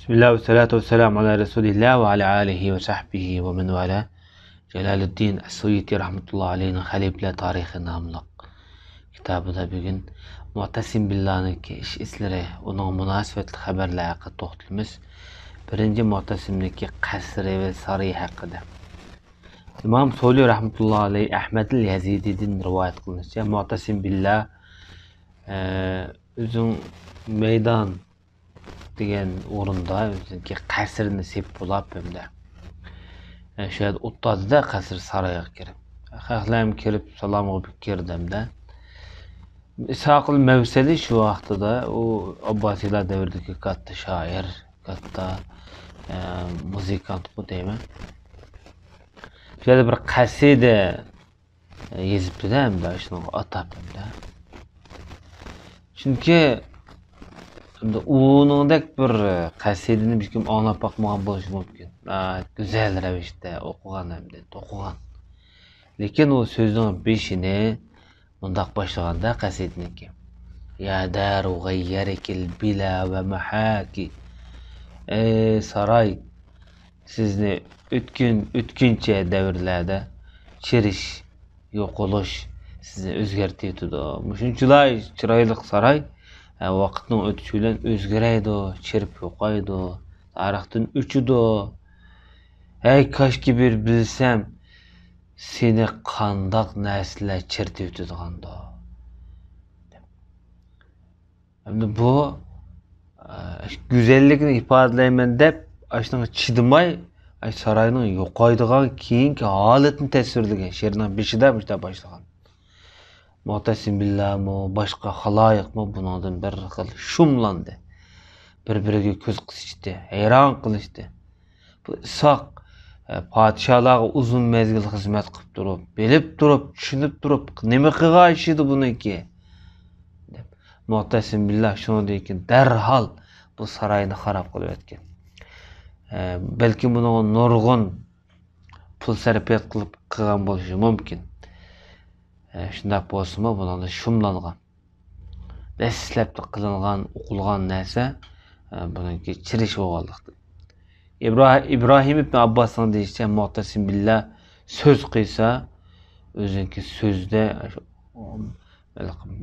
Bismillah ve salatu ve selamu ala Resulillah ve ala alihi ve sahbihi ve men vala. Jalaluddin As-Suyuti rahmetullahi aleyhinin Halifler Tarihi namlı kitabıda bugün Mu'tasim Billah'nınki iş izleri, onun münasebetli haberler hakkında toxtalımız. Birinci Mu'tasim'deki kasri ve sarayı hakkında. İmam Suli rahmetullahi aleyh Ahmed el-Yazidi'den rivayet kılınışça Mu'tasim Billah özün meydan degan o'rinda o'ziniki qasrni sepib bo'lib hamda shu yerda o'tadida qasr saroyga kirib xalqlar kirib salom qilib kirdimda Isoqil Mavsali shu vaqtida u Abbosiylar davridagi katta shoir, katta muzikant bu deyman. Shu yerda bir qasida yezibdi-da hamda shuni atab hamda. Chunki uningdek bir qasidani hech kim anglab boqmagan bo'lishi mumkin. Go'zal ravishda o'qigan hamda to'qigan. Lekin u so'zning beshini bundoq boshlaganda qasidniki. Ya daru g'ayyarikil bila va mahaki. Ey saroy, sizni o'tkinchi davrlarda chirish, yo'qolish sizni o'zgartirdi. Shunchalar chiroyli saroy vaqtning o'tishi bilan o'zgaraydi, chirib yo'qaydi, tarixdan o'chidi. Ey koshki bir bilsam, seni qandoq narsalar chirtib o'tadigandir. Endi bu go'zallikni ifodalayman deb, ashunga chidamay, saroyning yo'qaydigan keyingi holatni tasvirlagan she'rning beshida boshlagan. Mu'tasim Billahmi, boshqa xaloyiqmi bundan bir xil shumlandi. Bir-biriga ko'z qisishdi, hayron qilishdi. Bu Isoq podsholarga uzun mezgil xizmat qilib turib, bilib turib, tushunib turib, nima qilgan ish edi buniki? deb Mu'tasim Billah shunday ekan darhol bu saroyni xarob qilib o'tgan. Balki buni nurg'un pul sarfiyat qilib qilgan bo'lishi mumkin. Shunday bo'lsa-mu, bunda shumlangan. Dastlab qilingan, o'qilgan narsa buniki chirish bo'lganlikdir. İbrahim ibn Abbas'ın deyişçe Mu'tasim Billah söz qilsa, o'ziniki so'zda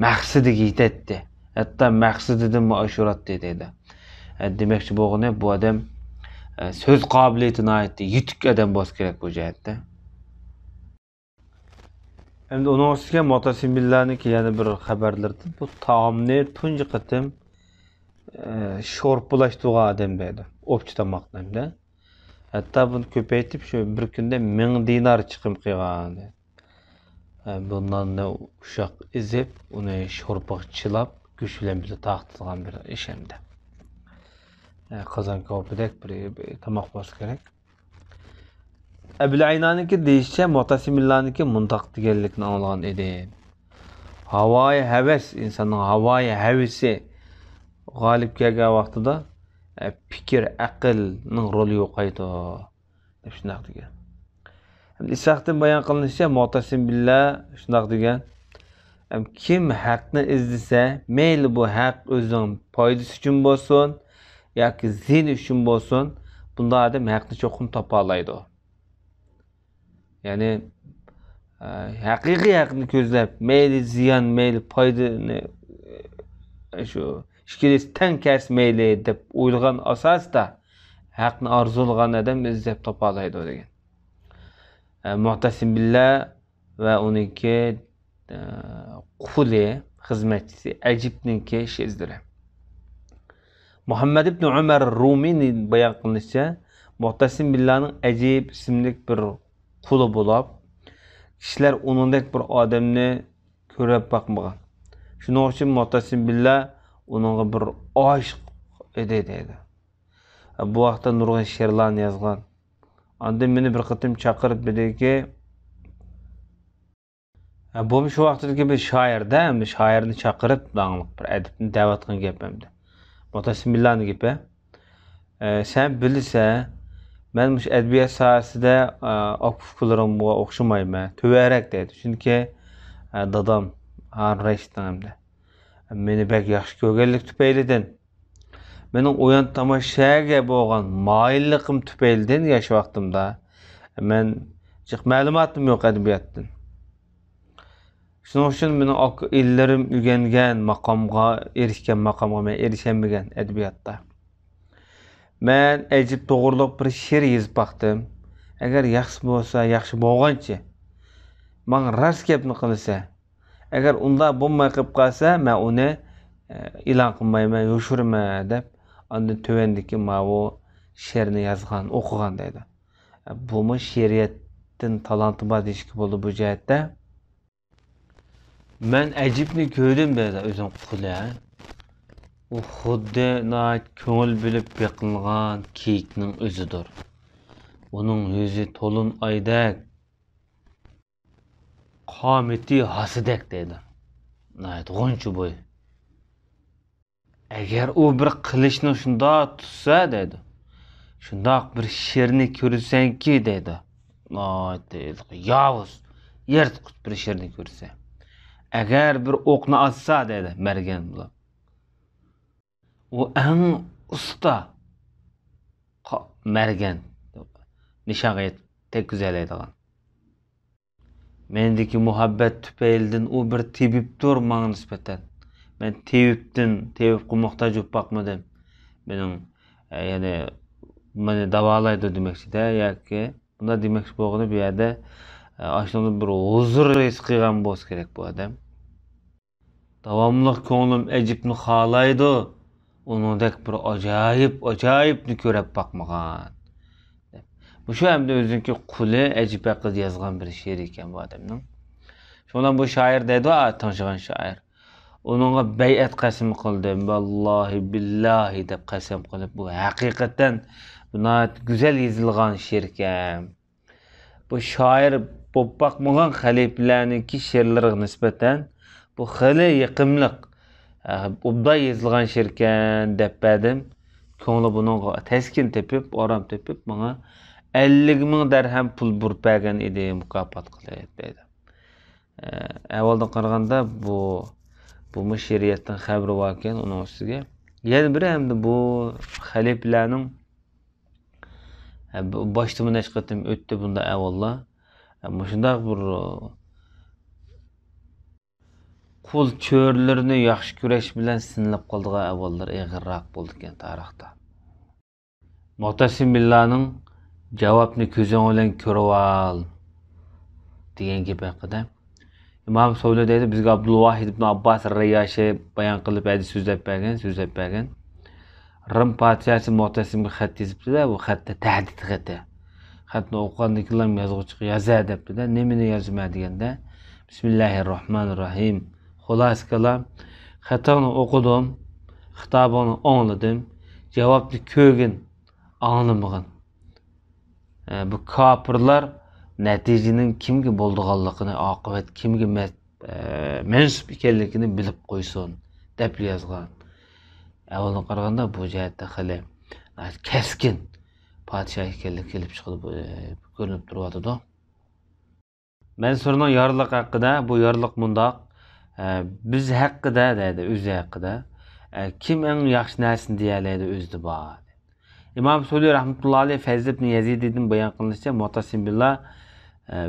maqsadiga yetadi. Hatto maqsadidan muashurat deydi. Demakchi bo'lgani bu odam söz qobiliyatini aytdi, yetuk odam bo'lishi kerak bu jihatda. Endi onun ustiga Mu'tasim Billah'niki yana bir xabarlardan bu taomni tunji qatim sho'rpulashtirgan odam deydi. O'pchi tomoqda. Hatta bunu ko'paytib shu bir kunda 1000 dinar chiqim qilgan. Bundan da uşaq izib, uni sho'rpoq chilab, go'sht bilan birga taqtilgan bir ish hamda. Qozon ko'pidek bir tomoq bo'lsa kerak. Ebul Aynan'ınki deyişçe Mu'tasim Billah'nınki mundaq deganlikni anglagan edi. Havai heves, insanın havai hevesi g'olib kelgan vaqtida fikr, aqlning roli yo'qaydi deb shunday degan. Ham Isoqdan bayon qilinishicha Mu'tasim Billah shunday degan. Kim haqni izlasa, mayli bu haq o'zining foydasi uchun bo'lsin yoki zin uchun bo'lsin, bunda odam haqni cho'qim topa oladi. Yani haqiqiy haqni ko'zlab, mayli ziyon, mayli foydani shu ishkilis tang kasmayli deb o'ylagan asosda haqni orzulagan odam izlab topa oladi degan. Mu'tasim Billah va uniki quli, xizmatchisi Ajibninki shezdilar. Muhammad ibn Umar Rumi'nin bayon qilinishicha, Mu'tasim Billah'ning Ajib ismli bir quli bo'lib, kishilar uningdek bir odamni ko'rib boqmagan. Shuning uchun Mu'tasim Billah uningga bir oshiq edi deydi. Bu vaqtda nurg'un she'rlarni yozgan. Anda meni bir qatim chaqirib dediki, bu shu vaqtdagi bir shoirda, shoirni chaqirib danglik bir adibni da'vat qilgan gapimdi. Mu'tasim Billahning gapi. Sen bilsa, ben bu edebiyat sahasida okuflarimga o'xshamayman, to'varak deydi. Chunki dadam Harun Rashiddan hamda meni bek yaxshi ko'rganlik tufaylidan Mening o'yin tomoshaga bo'lgan moyilligim tufaylidan yosh vaqtimda men jiq ma'lumotim yo'q adabiyotdan. Shuning uchun mening illerim o'rgangan maqomga erishgan maqomga men erishamagan adabiyotda. Men ajib to'g'riliq bir she'r yozib baqdim. Agar yaxshi bo'lsa, yaxshi bo'lgancha men rost gapni qilsa, agar unda bo'lmay qolib qolsa, men uni e'lon qilmayman, yo'shirman deb ondan tövendiki bu she'rni yozgan, o'qigan deydi. Bumi she'riyatdan talanti bor deyishga bo'ldi bu jihatda. Men ajibni ko'rdim deydi o'zim quli. U xuddi ko'ngil bilib beqilgan kiyikning o'zidir. Uning yüzü to'lin oydak, qometi hasidek deydi. G'unchi bo'y. Agar u bir qilishni shunda tutsa deydi. Shundoq bir she'rni ko'rsanki deydi. Yovuz, yirtqich bir she'rni ko'rsa. Agar bir o'qni atsa deydi, mergan bilan. U eng usta mergan nishonga tekizlaydigan. Mendeki muhabbet tüpeyildin u bir tebiptir manga nisbatan. Men tebipqa muhtoj bo'lib bakmadım. Benim yani meni davolaydi demekçi-de yoki bunda demekçi bo'lgani bu yerda aslında bir huzur his qilgan bo'lsa kerak bu odam. Davomli ko'nglim ajibni xohlaydi. Uningdek bir ajoyibni ko'rib bakmagan. Bu şu hem de özünki quli ajib haqida yozgan bir she'r ekan bu odamning. Shundan bu shoir deydi, tanışgan shoir. Onunla bay'at qasam qildim. Vallahi billahi deb qasam qilib bu haqiqatan buna güzel yozilgan she'r ekan. Bu shoir bo'lib bakmagan xalifalarningki she'rlariga nisbatan bu xili yiqimliq obday yozilgan she'r ekan deb berdim. Ko'ngli buningga taskin tepib, orom tepib menga 50.000 dirham pul burib bergan edi, mukofot qilib dedi. Avvaldan qaraganda bu she'riyatdan xabari bor ekan uning ustiga. Yana biri hamda bu xalifalarning boshda mana chiqatim o'tdi bunda avvallar. Shunday bir qul cho'rlarini yaxshi kurash bilan sinilib qoldigan avvallar ig'irroq bo'ldi ekan tarixda. Mu'tasim billaning javobni ko'zing bilan ko'rib ol degan gap haqida. İmam Sovli deydi, bizga Abdulvahid ibn Abbas Riyashi bayon qilib hadis so'zlab bergan. Rim podshosi Mu'tasimga xat yozibdi-da, bu xatda tahdid xati. Xatni o'qigandan keyin yozuvchi yoza debdi-da, nimani yozma deganda, Bismillahirrohmanirrohim. Xolos kalam, xatni o'qidim, xitobini angladim, javobni ko'rgin, anglamagan. Bu kafirlar natijaning kimga bo'ldiganligini, oqibat kimga mansub ekanligini bilib qo'ysin deb yozgan. Avvaldan qaraganda bu jihatda xili keskin podshoh ekanligi kelib chiqib ko'rinib turibdi-da. Mansurning yorliq haqida bu yorliq mundoq biz haqida deydi, o'zi haqida kim eng yaxshi narsani deyalaydi o'zida bor. İmam Suli rahmetullah alayhi Fazl ibn Yazid'in bayon qilinishicha Mu'tasim billah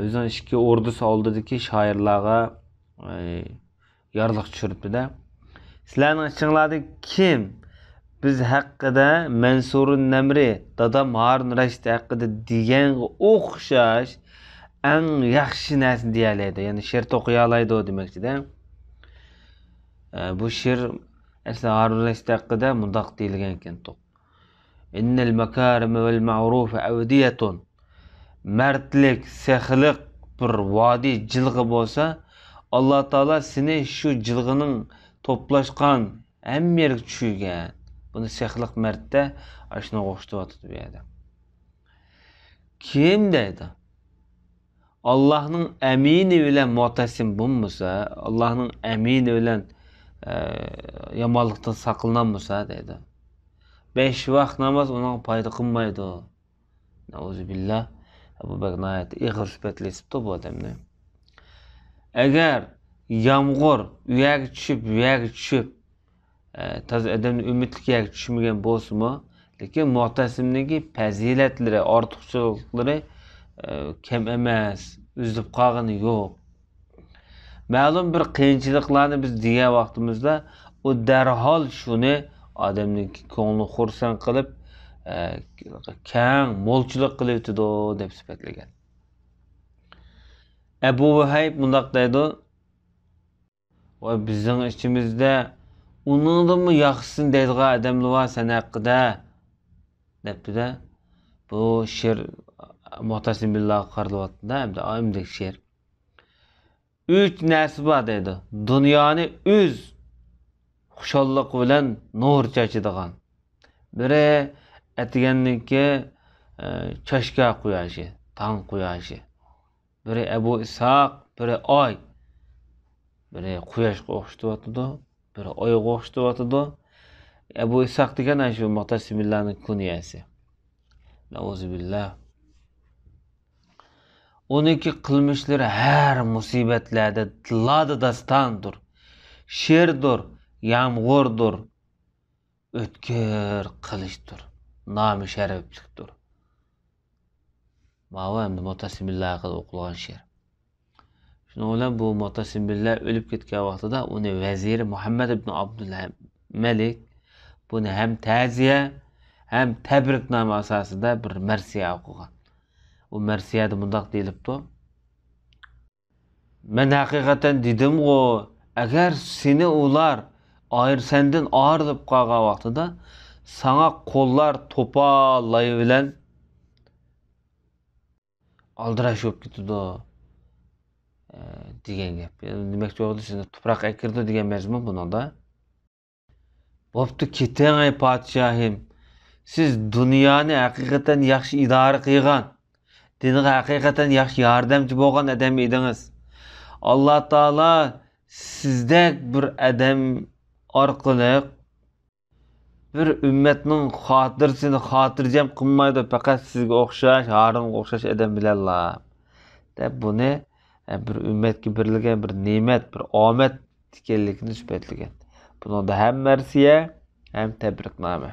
o'zining ikki ordusi oldidagi shoirlarga yorliq tushiribdi-da. Sizlarning ichinglarda kim biz haqida Mansurun Namri, dadam Harun Rashid haqida deganga o'xshash eng yaxshi narsani deyalaydi. Ya'ni she'r to'qiy oladi demoqchi-da. Bu she'r asli Harun Rashid haqida mundoq deyilgan ekan. İnnel makarime vel ma'rufe avdiyetun. Mertlik, sehlik bir vadi jilg'i bo'lsa, Alloh taolo seni shu jilg'ining to'plashgan hamma yerga tushirgan. Buni sehlik mertda ashuna o'xshatyapti bu yerda. Kim deydi? Allohning amini bilan mu'tasim bo'lmasa, Allohning amini bilan yomonlikdan saqlanmasa deydi. 5 vaqt namoz uning foyda qilmaydi. Nauzubillah. Bu bag'nayat ig'ir sifatli sifat bu odamni. Agar yomg'ir uyaga tushib taz adamni umidligiga tushmagan bo'lsa-mu, lekin Mu'tasimningki fazilatlari, ortiqchiliklari kam emas, uzilib qolgani yo'q. Ma'lum bir qiyinchiliklarni biz degan vaqtimizda u darhol shuni odamning ko'nglini xursand qilib, keng mo'lchilik qilyotidi deb sifatlagan. Abu Vahayb bundoq deydi: "Va bizning ichimizda uningdanmi yaxshisin deydigan odamlar bor sen haqida" debdi-da. Bu she'r Mu'tasim billah qarilyapti-da, hamda oyimdek she'r. 3 narsa bor deydi. Dunyoni o'z xushallik bilan nur chachadigan. Biri atganniki chashka quyoshi, tong quyoshi. Biri Abu Ishaq, biri oy. Biri quyoshga o'xshatyapti, biri oyga o'xshatyapti. Abu Ishaq degan shu Mu'tasim billahning kunyasi. Nauzubillah. Onunki qilmishlari her musibatlarda dilada dastandır, şerdir, yağmurdur, ötkür qilishdir, nomi sharaflikdir. Mava hamda Mu'tasim billah haqida o'qilgan she'r. Shuning bilan bu Mu'tasim billah o'lib ketgan vaqtida uni vaziri Muhammad ibn Abdullah Malik buni ham ta'ziya, hem tabriknoma asosida bir marsiya o'qigan. O mersiyada bundoq deyilibdi: "Men haqiqatan dedim o, agar seni ular senden ayrilib qolgan vaqtida sana qo'llar to'polay bilan aldirash bo'lib ketdi" degan gap. Demakchi bo'ldi, sizni tuproq akirdi degan mazmun buningda. "Bo'pti, keting ey podshohim. Siz dunyoni haqiqatan yaxshi idora qilgan, dinga haqiqatan yaxshi yordamchi bo'lgan odam edingiz. Alloh taolo sizdek bir odam orqali bir ummatning xotirasini xotirjam qilmaydi, faqat sizga o'xshash, Harunga o'xshash odam bilanlar" deb buni bir ummatga berilgan bir ne'mat, bir omad ekanligini sifatlagan. Bunda ham marsiya, ham tabriknoma.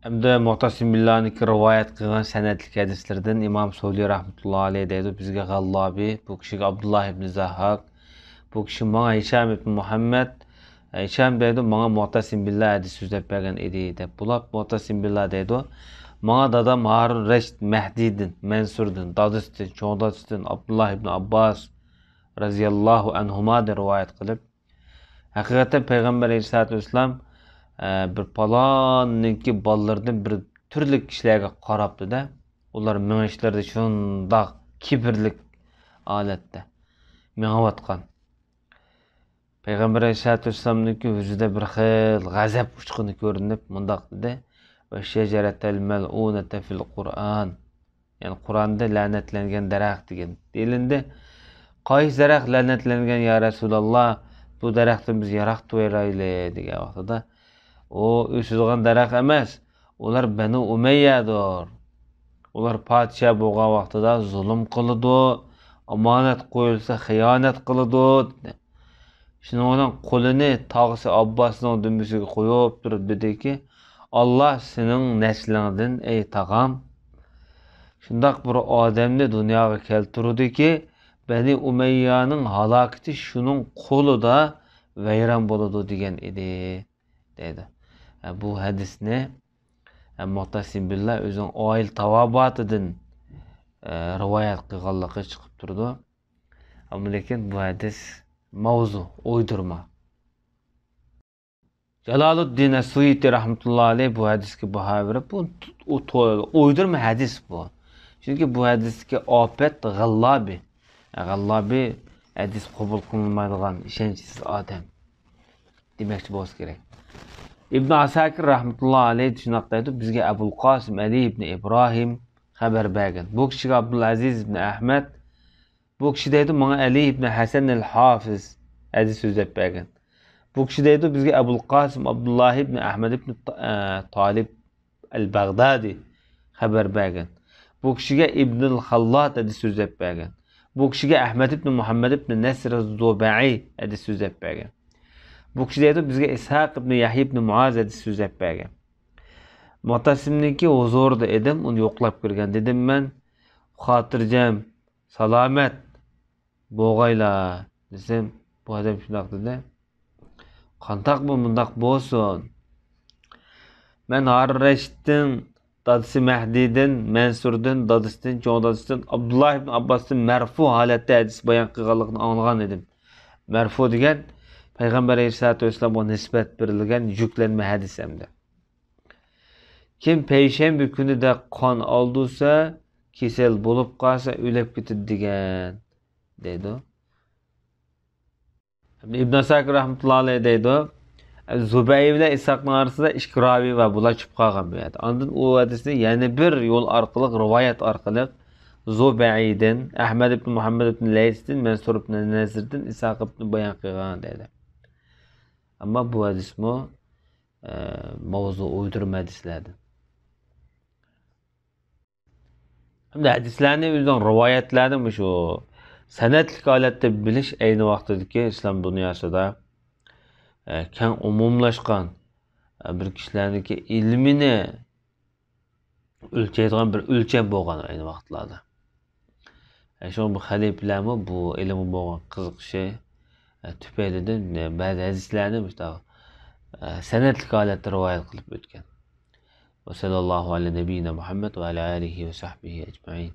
Hamda Mu'tasim billahning rivoyat qilgan sanatli hadislardan Imom Suvli rahmatullohi alayhi deydi: "Bizga G'allabi, bu kishiga Abdullah ibn Zahhak, bu kishi menga Hisham ibn Muhammad, Hisham deydi, menga Mu'tasim billah hadis so'zlab bergan edi" deb. Bular Mu'tasim billah deydi: "Menga dadam Harun Rashid Mahdiydan, Mansurdan, dadasidan, cho'ng dadasidan Abdullah ibn Abbas radhiyallohu anhuma deb rivoyat qilib, haqiqatan payg'ambar alayhisolatu vasallam bir palonninki bolalardan bir turli kishilarga qarabdi-da, ular minishlarda shundoq kibrlik holatda minayotgan. Payg'ambar alayhisolatu vasallamning yuzida bir xil g'azab uchquni ko'rinib, mundoq dedi: "Va shajaratul mal'unata fil Qur'on." Ya'ni Qur'onda la'natlangan daraxt degan. Delindi: "Qaysi daraxt la'natlangan ya Rasululloh? Bu daraxtni biz yaroqtib qo'yaylik" degan vaqtida o o'sadigan daraxt emas, ular Banu Umayyadir. Ular podsho bo'lgan vaqtida zulm qildi, omonat qo'yilsa xiyonat qildi. Shuning bilan qo'lini tog'isi Abbosning dumbisiga qo'yib turib dediki: "Alloh sening naslingdan ey tog'am shundoq bir odamni dunyoga keltirdiki, Bani Umayyaning halokati shuning qo'lida vayron bo'ladi" degan edi dedi. Bu hadisni Mu'tasim billah o'zining oil tavobotidan rivoyat qilganligi chiqib turdi. Ammo lekin bu hadis mavzu, o'ydirma. Jaloluddin As-Suyuti rahmatullohi alayhi bu hadisga baho berib, bu o'ydirma hadis bu. Chunki bu hadisga ofat G'allabi. G'allabi hadis qabul qilinmaydigan ishonchsiz odam demakchi bo'lsa kerak. İbn Asakir rahmetullah aleyhi shunaqa deydi: "Bizga Abul Qasim Ali ibn Ibrohim xabar bergan. Bu kishiga Abdulaziz ibn Ahmad, bu kishi deydi, menga Ali ibn Hasan al-Hafiz hadis so'zlab bergan. Bu kishi deydi, bizga Abul Qasim Abdullah ibn Ahmad ibn Talib al-Baghdadi xabar bergan. Bu kishiga Ibn al-Xallat hadis so'zlab bergan. Bu kishiga Ahmad ibn Muhammad ibn Nasr az-Zubai hadis so'zlab bergan. Bu kishi deydi bizga Ishaq ibn Yahya ibn Muaz hadis so'zlab bergan. Mu'tasimniki huzurida edim, uni yo'qlab kirgan. Dedim men xotirjam, salomat bo'g'aylar desam, bu odam shundoq dedi. Qandoq bu mundaq bo'lsin? Men Harun Rashiddan, dadisi Mahdiydan, Mansurdan, dadisidan, cho'ng dadisidan, Abdullah ibn Abbosdan marfu holatda hadis bayon qilganligini anglagan edim. Marfu degan Payg'ambar alayhisolatu vasallamga nisbat berilgan yuklanma hadis hamda. Kim payshanba kunida qon oldisa, kasal bo'lib qolsa o'lib ketadi degan deydi. İbn Asakir rahmetullohi alayhi deydi. Zubayy bilan Isaqning orasida ikki ravi va bular chiqib qolgan bu yerda. Ondan u hadisni yana bir yo'l orqali, rivoyat orqali Zubayydan, Ahmad ibn Muhammad ibn Laysdan, Mansur ibn Nazirdan, Isaq ibn bayon qilgan deydi. Ammo bu hadismi mavzu uydurma hadislardan. Hamda hadislarni o'zidan rivoyatlarni shu sanatlik holatda bilish ayni vaqtdagi islom dunyosida keng umumlashgan bir kishilarniki ilmini o'lchaydigan bir o'lcham bo'lgan ayni vaqtlarda. Shu bu xaliflarmi bu ilmi bo'lgan qiziqishi tufaylidan ba'zi hadislarni sanatlik holatda rivoyat qilib o'tgan. Va sallallohu alayhi nabiyina Muhammad va ala alihi va sahbihi ajma'in.